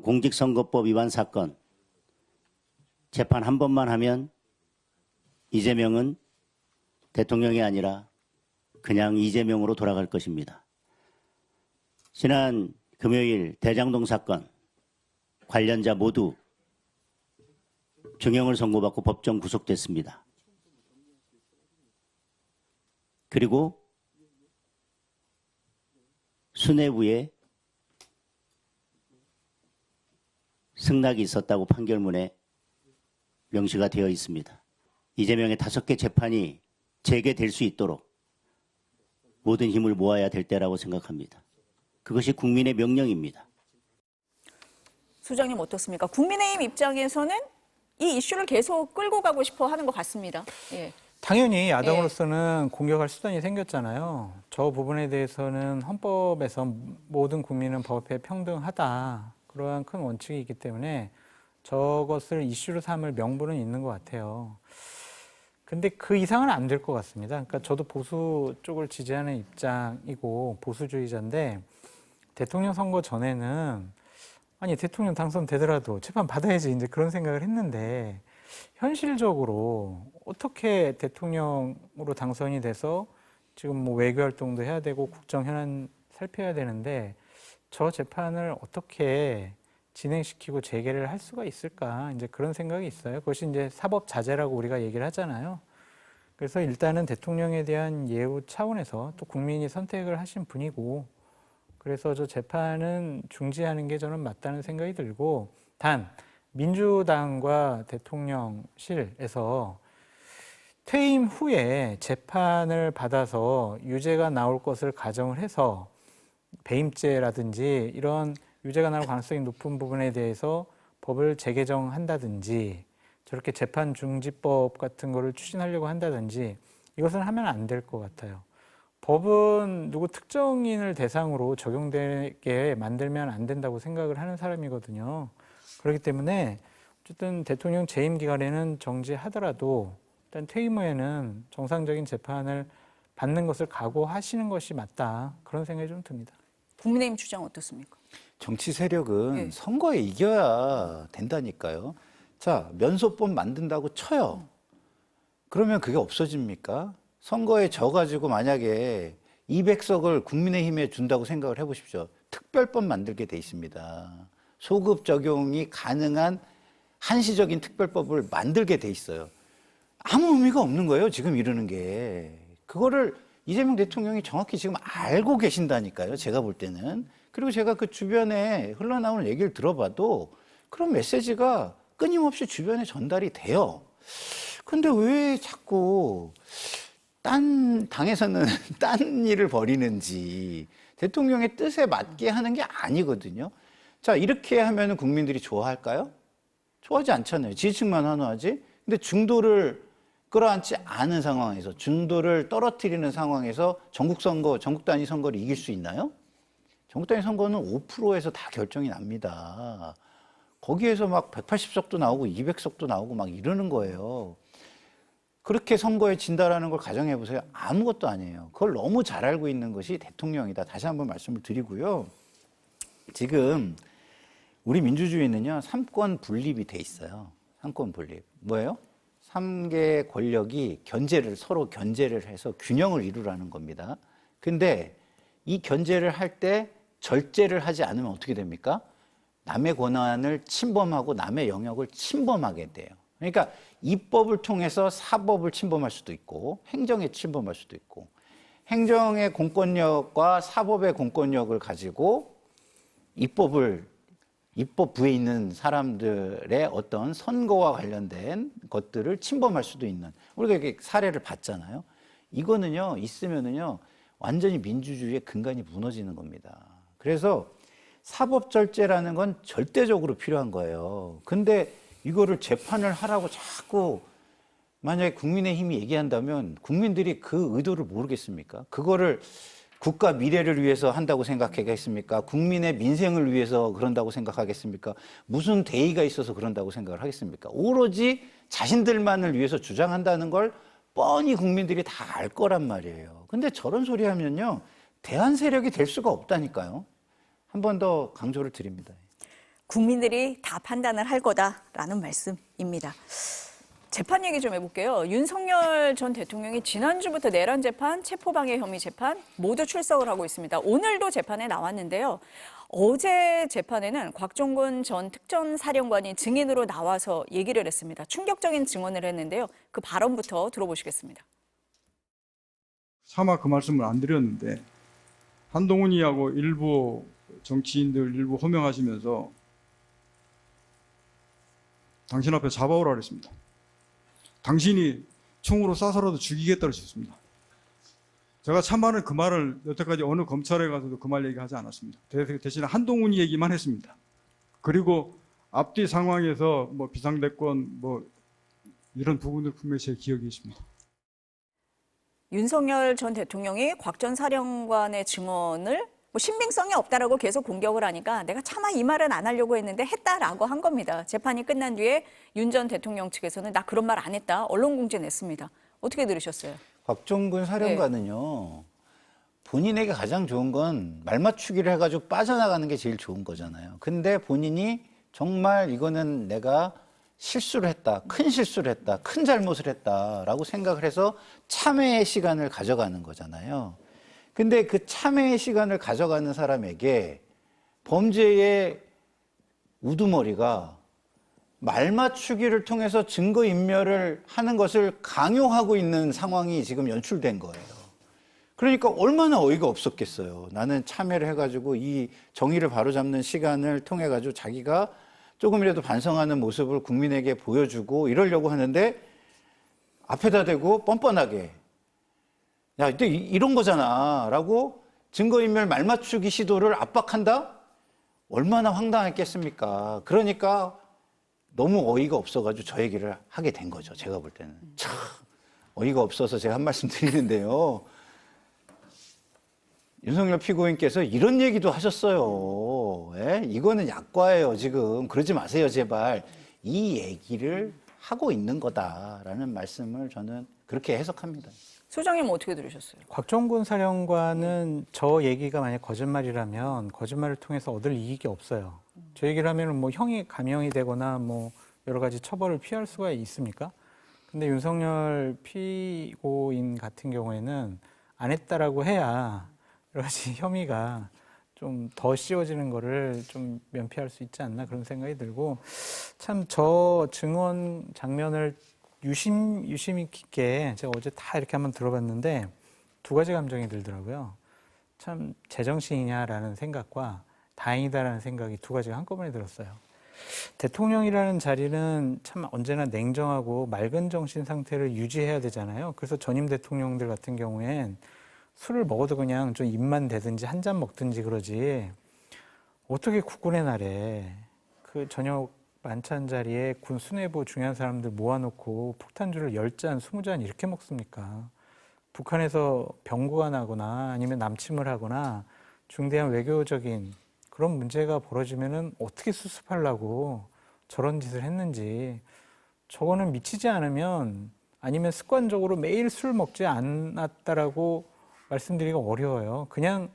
공직선거법 위반 사건 재판 한 번만 하면 이재명은 대통령이 아니라 그냥 이재명으로 돌아갈 것입니다. 지난 금요일 대장동 사건 관련자 모두 중형을 선고받고 법정 구속됐습니다. 그리고 수뇌부에 승낙이 있었다고 판결문에 명시가 되어 있습니다. 이재명의 5개 재판이 재개될 수 있도록 모든 힘을 모아야 될 때라고 생각합니다. 그것이 국민의 명령입니다. 소장님 어떻습니까? 국민의힘 입장에서는 이 이슈를 계속 끌고 가고 싶어 하는 것 같습니다. 예. 당연히 야당으로서는 공격할 수단이 생겼잖아요. 저 부분에 대해서는 헌법에서 모든 국민은 법 앞에 평등하다. 그러한 큰 원칙이 있기 때문에 저것을 이슈로 삼을 명분은 있는 것 같아요. 근데 그 이상은 안 될 것 같습니다. 그러니까 저도 보수 쪽을 지지하는 입장이고 보수주의자인데 대통령 선거 전에는 아니 대통령 당선되더라도 재판 받아야지 이제 그런 생각을 했는데 현실적으로 어떻게 대통령으로 당선이 돼서 지금 뭐 외교 활동도 해야 되고 국정 현안 살펴야 되는데 저 재판을 어떻게 진행시키고 재개를 할 수가 있을까 이제 그런 생각이 있어요. 그것이 이제 사법 자재라고 우리가 얘기를 하잖아요. 그래서 일단은 대통령에 대한 예우 차원에서 또 국민이 선택을 하신 분이고 그래서 저 재판은 중지하는 게 저는 맞다는 생각이 들고 단 민주당과 대통령실에서 퇴임 후에 재판을 받아서 유죄가 나올 것을 가정을 해서 배임죄라든지 이런 유죄가 나올 가능성이 높은 부분에 대해서 법을 재개정한다든지 저렇게 재판중지법 같은 거를 추진하려고 한다든지 이것은 하면 안 될 것 같아요. 법은 누구 특정인을 대상으로 적용되게 만들면 안 된다고 생각을 하는 사람이거든요. 그렇기 때문에 어쨌든 대통령 재임 기간에는 정지하더라도 일단 퇴임 후에는 정상적인 재판을 받는 것을 각오하시는 것이 맞다. 그런 생각이 좀 듭니다. 국민의힘 주장 어떻습니까? 정치 세력은 네. 선거에 이겨야 된다니까요. 자, 면소법 만든다고 쳐요. 그러면 그게 없어집니까? 선거에 져가지고 만약에 200석을 국민의힘에 준다고 생각을 해보십시오. 특별법 만들게 돼 있습니다. 소급 적용이 가능한 한시적인 특별법을 만들게 돼 있어요. 아무 의미가 없는 거예요, 지금 이러는 게. 그거를 이재명 대통령이 정확히 지금 알고 계신다니까요, 제가 볼 때는. 그리고 제가 그 주변에 흘러나오는 얘기를 들어봐도 그런 메시지가 끊임없이 주변에 전달이 돼요. 근데 왜 자꾸 딴 당에서는 딴 일을 벌이는지 대통령의 뜻에 맞게 하는 게 아니거든요. 자, 이렇게 하면 국민들이 좋아할까요? 좋아하지 않잖아요. 지지층만 환호하지. 근데 중도를 끌어안지 않은 상황에서, 중도를 떨어뜨리는 상황에서 전국 단위 선거를 이길 수 있나요? 전국 단위 선거는 5%에서 다 결정이 납니다. 거기에서 막 180석도 나오고 200석도 나오고 막 이러는 거예요. 그렇게 선거에 진다라는 걸 가정해 보세요. 아무것도 아니에요. 그걸 너무 잘 알고 있는 것이 대통령이다. 다시 한번 말씀을 드리고요. 지금 우리 민주주의는요, 3권 분립이 돼 있어요. 3권 분립. 뭐예요? 3개의 권력이 서로 견제를 해서 균형을 이루라는 겁니다. 근데 이 견제를 할 때 절제를 하지 않으면 어떻게 됩니까? 남의 권한을 침범하고 남의 영역을 침범하게 돼요. 그러니까 입법을 통해서 사법을 침범할 수도 있고 행정에 침범할 수도 있고 행정의 공권력과 사법의 공권력을 가지고 입법부에 있는 사람들의 어떤 선거와 관련된 것들을 침범할 수도 있는, 우리가 이렇게 사례를 봤잖아요. 이거는요, 있으면은요, 완전히 민주주의의 근간이 무너지는 겁니다. 그래서 사법절제라는 건 절대적으로 필요한 거예요. 근데 이거를 재판을 하라고 자꾸 만약에 국민의힘이 얘기한다면 국민들이 그 의도를 모르겠습니까? 그거를 국가 미래를 위해서 한다고 생각하겠습니까? 국민의 민생을 위해서 그런다고 생각하겠습니까? 무슨 대의가 있어서 그런다고 생각을 하겠습니까? 오로지 자신들만을 위해서 주장한다는 걸 뻔히 국민들이 다 알 거란 말이에요. 근데 저런 소리 하면요, 대안 세력이 될 수가 없다니까요. 한 번 더 강조를 드립니다. 국민들이 다 판단을 할 거다라는 말씀입니다. 재판 얘기 좀 해볼게요. 윤석열 전 대통령이 지난주부터 내란 재판, 체포방해 혐의 재판 모두 출석을 하고 있습니다. 오늘도 재판에 나왔는데요. 어제 재판에는 곽종근 전 특전사령관이 증인으로 나와서 얘기를 했습니다. 충격적인 증언을 했는데요. 그 발언부터 들어보시겠습니다. 차마 그 말씀을 안 드렸는데 한동훈이하고 일부 정치인들 일부 호명하시면서 당신 앞에 잡아오라 그랬습니다. 당신이 총으로 쏴서라도 죽이겠다고 했습니다. 제가 참만은 그 말을 여태까지 어느 검찰에 가서도 그 말 얘기하지 않았습니다. 대신에 한동훈이 얘기만 했습니다. 그리고 앞뒤 상황에서 뭐 비상대권 뭐 이런 부분들 분명히 제 기억이 있습니다. 윤석열 전 대통령이 곽 전 사령관의 증언을 신빙성이 없다라고 계속 공격을 하니까 내가 차마 이 말은 안 하려고 했는데 했다라고 한 겁니다. 재판이 끝난 뒤에 윤 전 대통령 측에서는 나 그런 말 안 했다. 언론 공지 냈습니다. 어떻게 들으셨어요? 곽종근 사령관은요, 본인에게 가장 좋은 건 말 맞추기를 해가지고 빠져나가는 게 제일 좋은 거잖아요. 근데 본인이 정말 이거는 내가 실수를 했다, 큰 실수를 했다, 큰 잘못을 했다라고 생각을 해서 참회의 시간을 가져가는 거잖아요. 근데 그 참회의 시간을 가져가는 사람에게 범죄의 우두머리가 말 맞추기를 통해서 증거인멸을 하는 것을 강요하고 있는 상황이 지금 연출된 거예요. 그러니까 얼마나 어이가 없었겠어요. 나는 참여를 해가지고 이 정의를 바로잡는 시간을 통해가지고 자기가 조금이라도 반성하는 모습을 국민에게 보여주고 이러려고 하는데 앞에다 대고 뻔뻔하게 야, 이때 이런 거잖아 라고 증거인멸 말 맞추기 시도를 압박한다? 얼마나 황당했겠습니까? 그러니까 너무 어이가 없어가지고 저 얘기를 하게 된 거죠. 제가 볼 때는. 참 어이가 없어서 제가 한 말씀 드리는데요. 윤석열 피고인께서 이런 얘기도 하셨어요. 예? 이거는 약과예요, 지금. 그러지 마세요, 제발. 이 얘기를 하고 있는 거다라는 말씀을 저는 그렇게 해석합니다. 소장님 어떻게 들으셨어요? 곽종근 사령관은 저 얘기가 만약 거짓말이라면 거짓말을 통해서 얻을 이익이 없어요. 저 얘기를 하면 뭐 형이 감형이 되거나 뭐 여러 가지 처벌을 피할 수가 있습니까? 근데 윤석열 피고인 같은 경우에는 안 했다라고 해야 여러 가지 혐의가 좀 더 씌워지는 거를 좀 면피할 수 있지 않나 그런 생각이 들고 참 저 증언 장면을 유심히 깊게 제가 어제 다 이렇게 한번 들어봤는데 두 가지 감정이 들더라고요. 참 제정신이냐라는 생각과 다행이다라는 생각이 두 가지가 한꺼번에 들었어요. 대통령이라는 자리는 참 언제나 냉정하고 맑은 정신 상태를 유지해야 되잖아요. 그래서 전임 대통령들 같은 경우엔 술을 먹어도 그냥 좀 입만 대든지 한 잔 먹든지 그러지 어떻게 국군의 날에 그 저녁 만찬 자리에 군 수뇌부 중요한 사람들 모아놓고 폭탄주를 10잔, 20잔 이렇게 먹습니까? 북한에서 병고가 나거나 아니면 남침을 하거나 중대한 외교적인 그런 문제가 벌어지면은 어떻게 수습하려고 저런 짓을 했는지 저거는 미치지 않으면 아니면 습관적으로 매일 술 먹지 않았다라고 말씀드리기가 어려워요. 그냥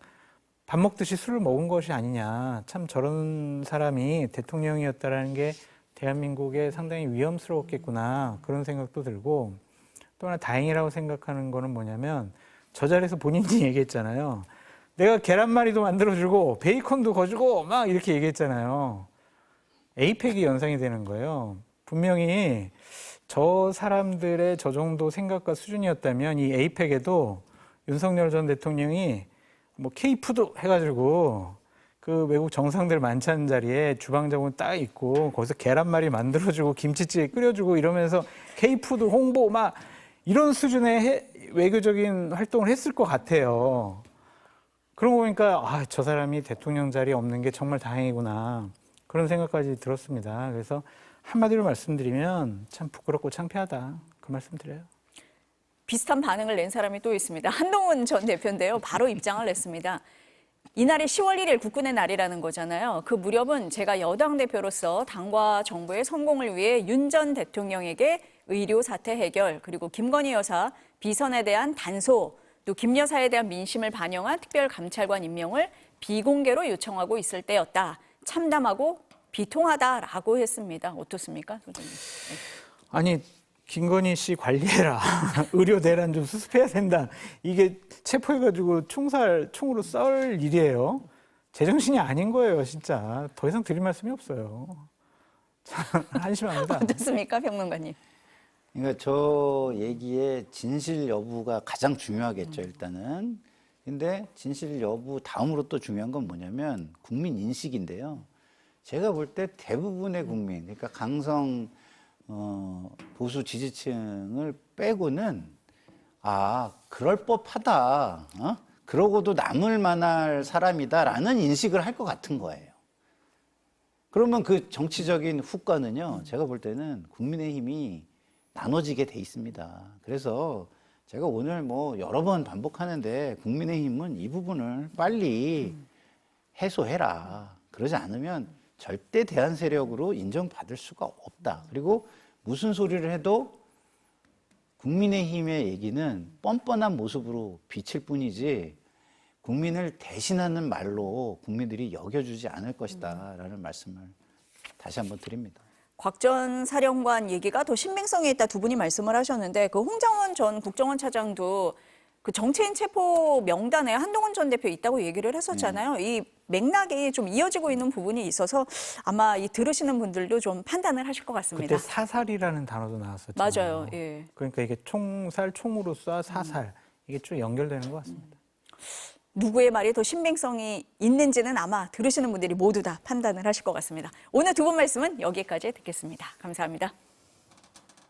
밥 먹듯이 술을 먹은 것이 아니냐. 참 저런 사람이 대통령이었다라는 게 대한민국에 상당히 위험스러웠겠구나. 그런 생각도 들고 또 하나 다행이라고 생각하는 거는 뭐냐면 저 자리에서 본인이 얘기했잖아요. 내가 계란말이도 만들어주고 베이컨도 거주고 막 이렇게 얘기했잖아요. 에이펙이 연상이 되는 거예요. 분명히 저 사람들의 저 정도 생각과 수준이었다면 이 에이펙에도 윤석열 전 대통령이 뭐 K푸드 해가지고 그 외국 정상들 만찬 자리에 주방장군 딱 있고 거기서 계란말이 만들어주고 김치찌개 끓여주고 이러면서 K푸드 홍보 막 이런 수준의 외교적인 활동을 했을 것 같아요. 그런 거 보니까 아, 저 사람이 대통령 자리에 없는 게 정말 다행이구나 그런 생각까지 들었습니다. 그래서 한마디로 말씀드리면 참 부끄럽고 창피하다 그 말씀 드려요. 비슷한 반응을 낸 사람이 또 있습니다. 한동훈 전 대표인데요. 바로 입장을 냈습니다. 이날이 10월 1일 국군의 날이라는 거잖아요. 그 무렵은 제가 여당 대표로서 당과 정부의 성공을 위해 윤 전 대통령에게 의료 사태 해결, 그리고 김건희 여사 비선에 대한 단소, 또 김 여사에 대한 민심을 반영한 특별감찰관 임명을 비공개로 요청하고 있을 때였다. 참담하고 비통하다라고 했습니다. 어떻습니까, 소장님? 네. 아니 김건희 씨 관리해라. 의료 대란 좀 수습해야 된다. 이게 체포해가지고 총으로 썰 일이에요. 제정신이 아닌 거예요, 진짜. 더 이상 드릴 말씀이 없어요. 참 한심합니다. 어떻습니까, 평론가님? 그러니까 저 얘기의 진실 여부가 가장 중요하겠죠, 일단은. 근데 진실 여부 다음으로 또 중요한 건 뭐냐면 국민 인식인데요. 제가 볼 때 대부분의 국민, 그러니까 강성 보수 지지층을 빼고는 아, 그럴 법하다. 그러고도 남을 만할 사람이다라는 인식을 할 것 같은 거예요. 그러면 그 정치적인 후과는요, 제가 볼 때는 국민의힘이 나눠지게 돼 있습니다. 그래서 제가 오늘 뭐 여러 번 반복하는데 국민의힘은 이 부분을 빨리 해소해라. 그러지 않으면 절대 대안 세력으로 인정받을 수가 없다. 그리고 무슨 소리를 해도 국민의힘의 얘기는 뻔뻔한 모습으로 비칠 뿐이지 국민을 대신하는 말로 국민들이 여겨주지 않을 것이다 라는 말씀을 다시 한번 드립니다. 곽 전 사령관 얘기가 더 신빙성이 있다 두 분이 말씀을 하셨는데 그 홍장원 전 국정원 차장도 그 정치인 체포 명단에 한동훈 전 대표 있다고 얘기를 했었잖아요. 이 맥락이 좀 이어지고 있는 부분이 있어서 아마 이 들으시는 분들도 좀 판단을 하실 것 같습니다. 그때 사살이라는 단어도 나왔었잖아요. 맞아요. 예. 그러니까 이게 총으로 쏴 사살 이게 쭉 연결되는 것 같습니다. 누구의 말이 더 신빙성이 있는지는 아마 들으시는 분들이 모두 다 판단을 하실 것 같습니다. 오늘 두 분 말씀은 여기까지 듣겠습니다. 감사합니다.